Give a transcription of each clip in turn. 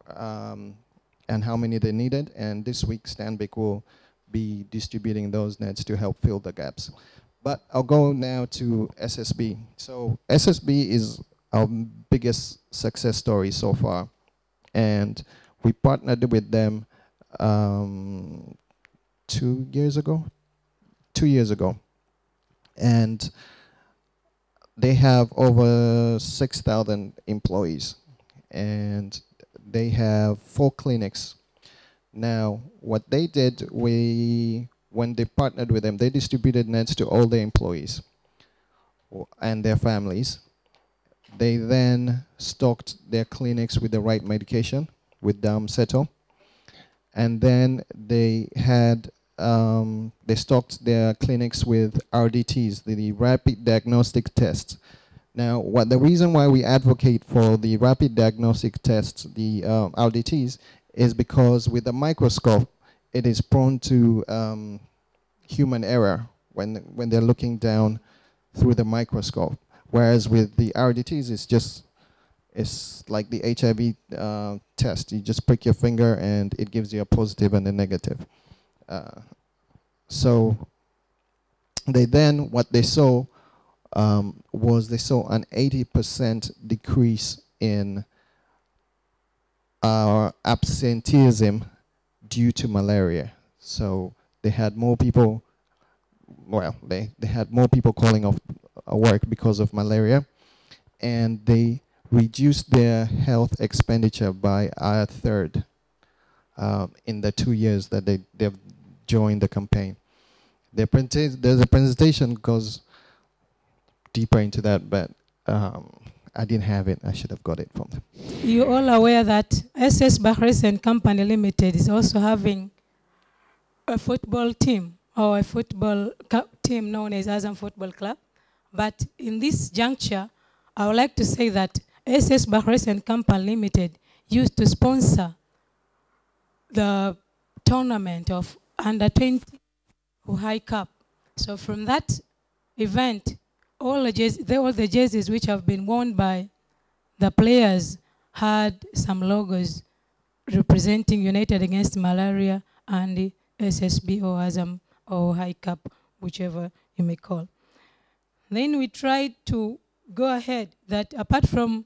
and how many they needed. And this week, Stanbic will be distributing those nets to help fill the gaps. But I'll go now to SSB. So SSB is our biggest success story so far. And we partnered with them 2 years ago. 2 years ago. And they have over 6,000 employees. And they have 4 clinics. Now, what they did, when they partnered with them, they distributed nets to all their employees and their families. They then stocked their clinics with the right medication, with Seto. And then they had, they stocked their clinics with RDTs, the rapid diagnostic tests. Now, the reason why we advocate for the rapid diagnostic tests, the RDTs, is because with a microscope, it is prone to human error when they're looking down through the microscope. Whereas with the RDTs, it's like the HIV test. You just prick your finger and it gives you a positive and a negative. So what they saw was they saw an 80% decrease in absenteeism due to malaria. So they had more people, well, they had more people calling off work because of malaria, and they reduced their health expenditure by a third in the 2 years that they've joined the campaign. There's a presentation that goes deeper into that, but I didn't have it. I should have got it from them. You're all aware that SS Bahrain and Company Limited is also having a football team, or a football team known as Azam Football Club. But in this juncture, I would like to say that SS Bahrain and Company Limited used to sponsor the tournament of Under-20 High Cup. So from that event, all the jerseys which have been worn by the players had some logos representing United Against Malaria and the SSB or Azam or High Cup, whichever you may call. Then we tried to go ahead that apart from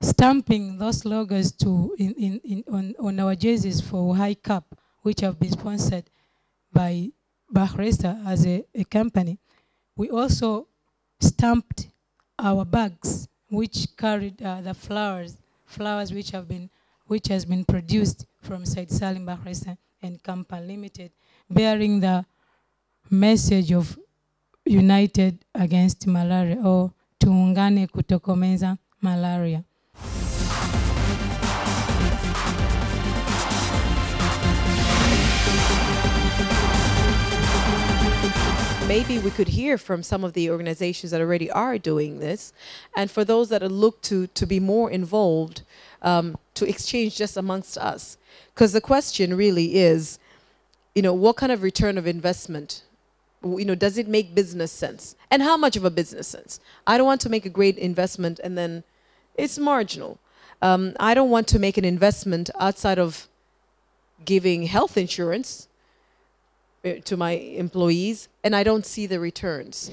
stamping those logos on our jerseys for High Cup, which have been sponsored by Bahresa as a company, we also stamped our bags, which carried the flowers which has been produced from Said Salim Bahresa and Company Limited, bearing the message of United Against Malaria, or tuungane kutokomeza malaria. Maybe we could hear from some of the organizations that already are doing this, and for those that are looked to be more involved, to exchange just amongst us. Because the question really is, what kind of return of investment, does it make business sense? And how much of a business sense? I don't want to make a great investment and then it's marginal. I don't want to make an investment outside of giving health insurance to my employees, and I don't see the returns.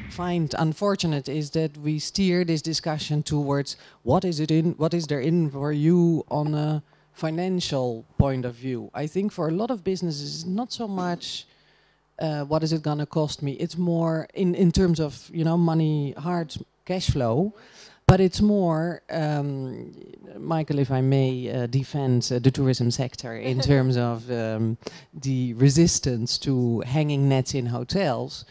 Find unfortunate is that we steer this discussion towards what is there in for you on a financial point of view. I think for a lot of businesses, not so much what is it gonna cost me. It's more in terms of money, hard cash flow. But it's more, Michael, if I may defend the tourism sector in terms of the resistance to hanging nets in hotels,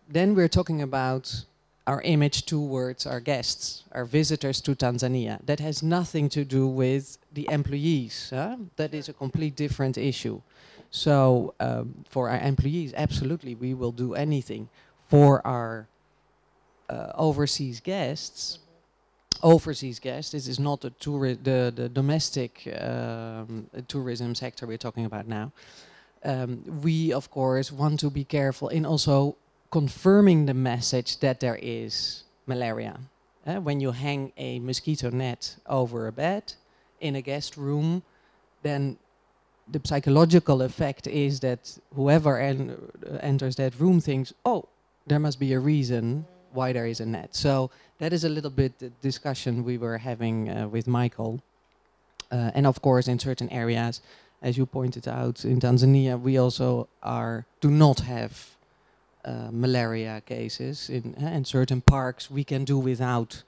then we're talking about our image towards our guests, our visitors to Tanzania. That has nothing to do with the employees. That is a complete different issue. So for our employees, absolutely, we will do anything. For our overseas guests, this is not the domestic tourism sector we're talking about now. We, of course, want to be careful in also confirming the message that there is malaria. When you hang a mosquito net over a bed in a guest room, then the psychological effect is that whoever enters that room thinks, oh, there must be a reason why there is a net. So that is a little bit the discussion we were having with Michael. And of course, in certain areas, as you pointed out, in Tanzania, we also do not have malaria cases. In certain parks, we can do without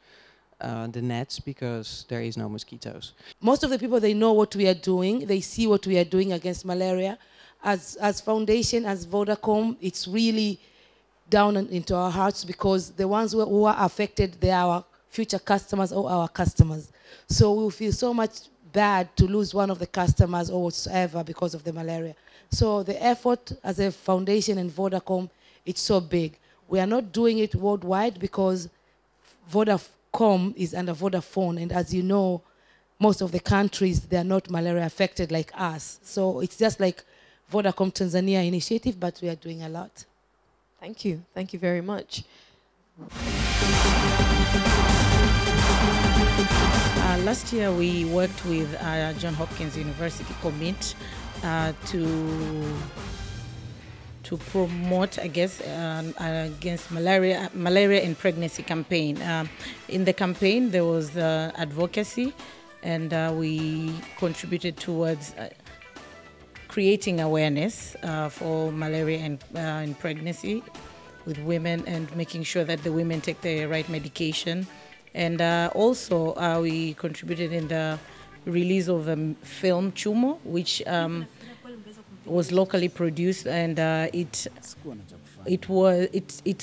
the nets because there is no mosquitoes. Most of the people, they know what we are doing. They see what we are doing against malaria. As foundation, as Vodacom, it's really down into our hearts because the ones who are affected, they are our future customers or our customers. So we feel so much bad to lose one of the customers or whatsoever because of the malaria. So the effort as a foundation and Vodacom, it's so big. We are not doing it worldwide because Vodacom is under Vodafone, and as you know, most of the countries, they are not malaria affected like us. So it's just like Vodacom Tanzania initiative, but we are doing a lot. Thank you. Thank you very much. Last year, we worked with John Hopkins University Commit to promote, I guess, against malaria and pregnancy campaign. In the campaign, there was advocacy, and we contributed towards creating awareness for malaria and pregnancy with women and making sure that the women take the right medication. And also we contributed in the release of a film, Chumo, which was locally produced, and it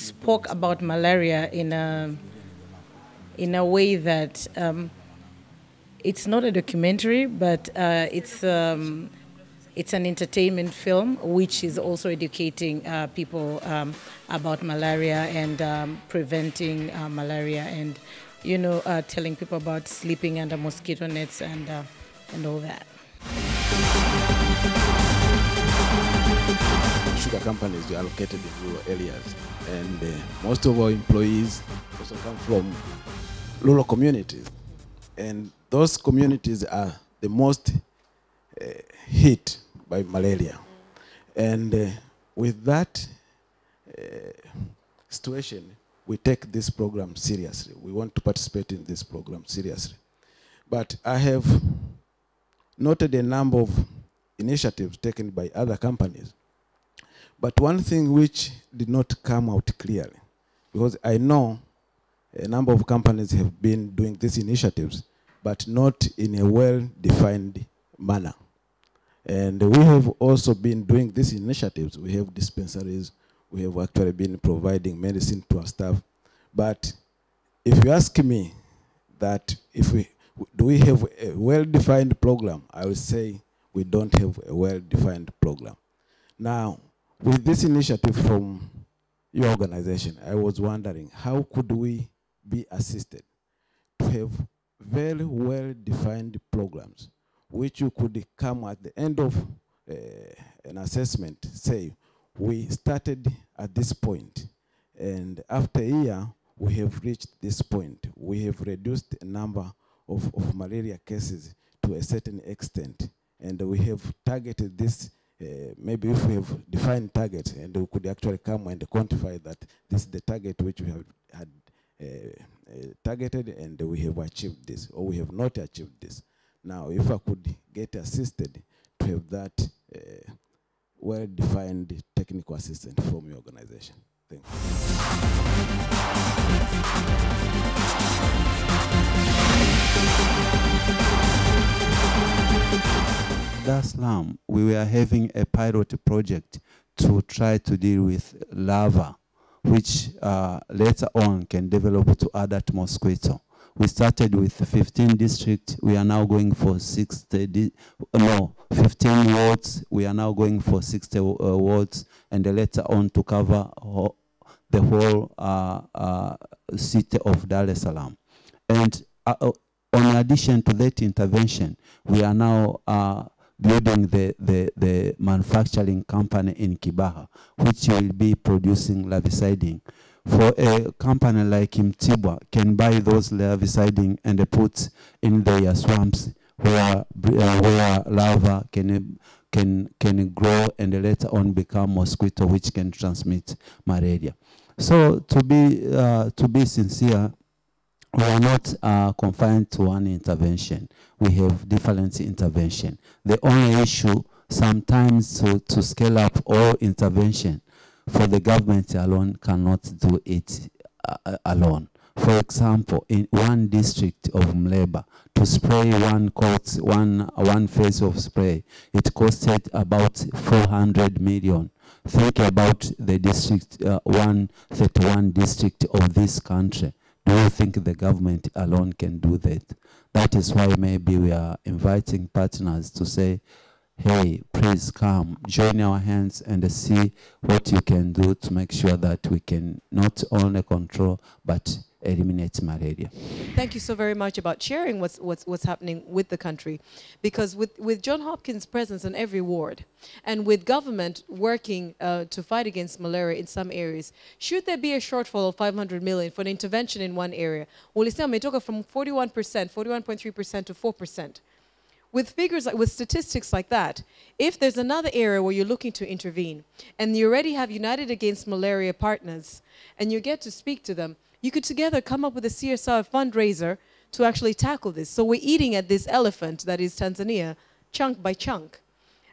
spoke about malaria in a way that it's not a documentary, but it's an entertainment film which is also educating people about malaria and preventing malaria, and telling people about sleeping under mosquito nets and all that. Sugar companies are allocated in rural areas, and most of our employees also come from rural communities, and those communities are the most hit by malaria. And with that situation, we take this program seriously. We want to participate in this program seriously. But I have noted a number of initiatives taken by other companies. But one thing which did not come out clearly, because I know a number of companies have been doing these initiatives, but not in a well-defined manner. And we have also been doing these initiatives. We have dispensaries. We have actually been providing medicine to our staff. But if you ask me that do we have a well-defined program, I would say we don't have a well-defined program. Now, with this initiative from your organization, I was wondering, how could we be assisted to have very well-defined programs which you could come at the end of an assessment, say, we started at this point, and after a year, we have reached this point. We have reduced the number of malaria cases to a certain extent, and we have targeted this. Maybe if we have defined targets, and we could actually come and quantify that this is the target which we have had targeted, and we have achieved this, or we have not achieved this. Now, if I could get assisted to have that well-defined technical assistance from your organization. Thank you. Dar es Salaam, we were having a pilot project to try to deal with larvae, which later on can develop to adult mosquito. We started with 15 districts. We are now going for 15 wards. We are now going for 60 wards, and later on to cover the whole city of Dar es Salaam. And in addition to that intervention, we are now building the manufacturing company in Kibaha, which will be producing larvicidin. For a company like Mtibwa can buy those larvicidin and put in their swamps, where larvae can grow and later on become mosquito, which can transmit malaria. So to be sincere, we are not confined to one intervention. We have different intervention. The only issue sometimes to scale up all intervention for the government alone cannot do it alone. For example, in one district of Mleba, to spray one phase of spray, it costed about 400 million. Think about the district, 131 district of this country. Do you think the government alone can do that? That is why maybe we are inviting partners to say, hey, please come, join our hands and see what you can do to make sure that we can not only control, but eliminate malaria. Thank you so very much about sharing what's happening with the country, because with John Hopkins' presence in every ward and with government working to fight against malaria in some areas, should there be a shortfall of 500 million for an intervention in one area? Ulisema umetoka from 41.3% to 4%. With figures, with statistics like that, if there's another area where you're looking to intervene and you already have United Against Malaria partners and you get to speak to them, you could together come up with a CSR fundraiser to actually tackle this. So we're eating at this elephant that is Tanzania, chunk by chunk.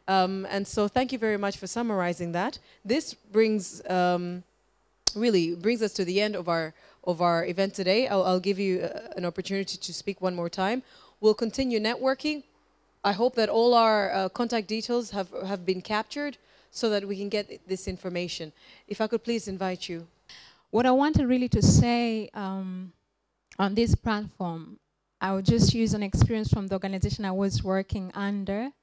And so thank you very much for summarizing that. This brings, really brings us to the end of our event today. I'll give you an opportunity to speak one more time. We'll continue networking. I hope that all our contact details have been captured so that we can get this information. If I could please invite you. What I wanted really to say on this platform, I would just use an experience from the organization I was working under.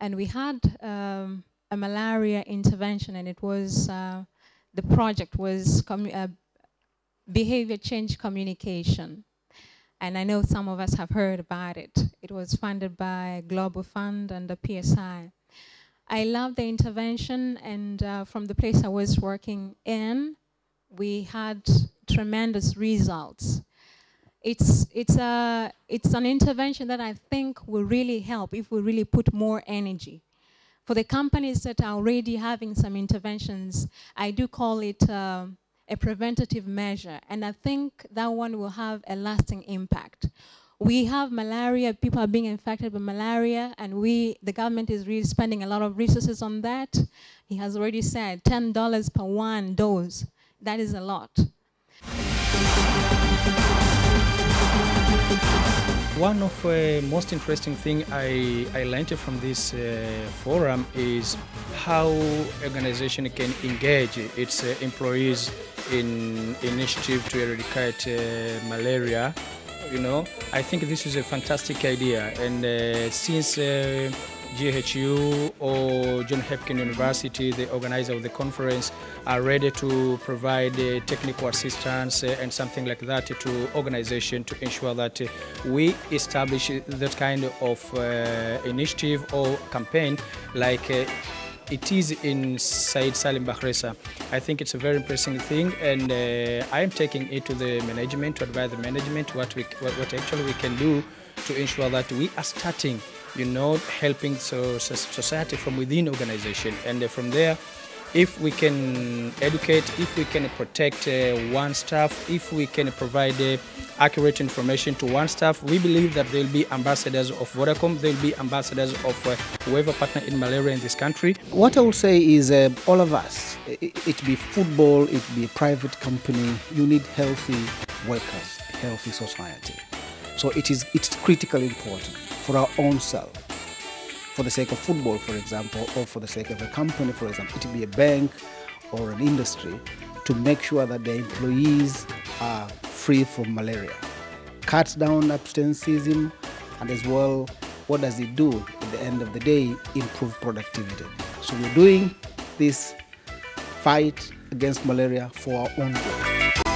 And we had a malaria intervention, and it was, the project was behavior change communication. And I know some of us have heard about it. It was funded by Global Fund and the PSI. I love the intervention, and from the place I was working in, we had tremendous results. It's an intervention that I think will really help if we really put more energy. For the companies that are already having some interventions, I do call it a preventative measure, and I think that one will have a lasting impact. We have malaria, people are being infected with malaria, and the government is really spending a lot of resources on that. He has already said $10 per one dose. That is a lot. One of the most interesting thing I learned from this forum is how organization can engage its employees in initiative to eradicate malaria. You know, I think this is a fantastic idea, and since GHU or John Hopkins University, the organizer of the conference, are ready to provide technical assistance and something like that to organization to ensure that we establish that kind of initiative or campaign like it is in Said Salim Bakhresa. I think it's a very impressive thing, and I am taking it to the management, to advise the management what actually we can do to ensure that we are starting, you know, helping society from within organization, and from there, if we can educate, if we can protect one staff, if we can provide accurate information to one staff, we believe that there will be ambassadors of Vodacom, there will be ambassadors of whoever partner in malaria in this country. What I will say is all of us, it be football, it be a private company, you need healthy workers, healthy society. So it's critically important for our own self. For the sake of football, for example, or for the sake of a company, for example, it will be a bank or an industry, to make sure that their employees are free from malaria. Cuts down absenteeism, and as well, what does it do at the end of the day? Improve productivity. So we're doing this fight against malaria for our own good.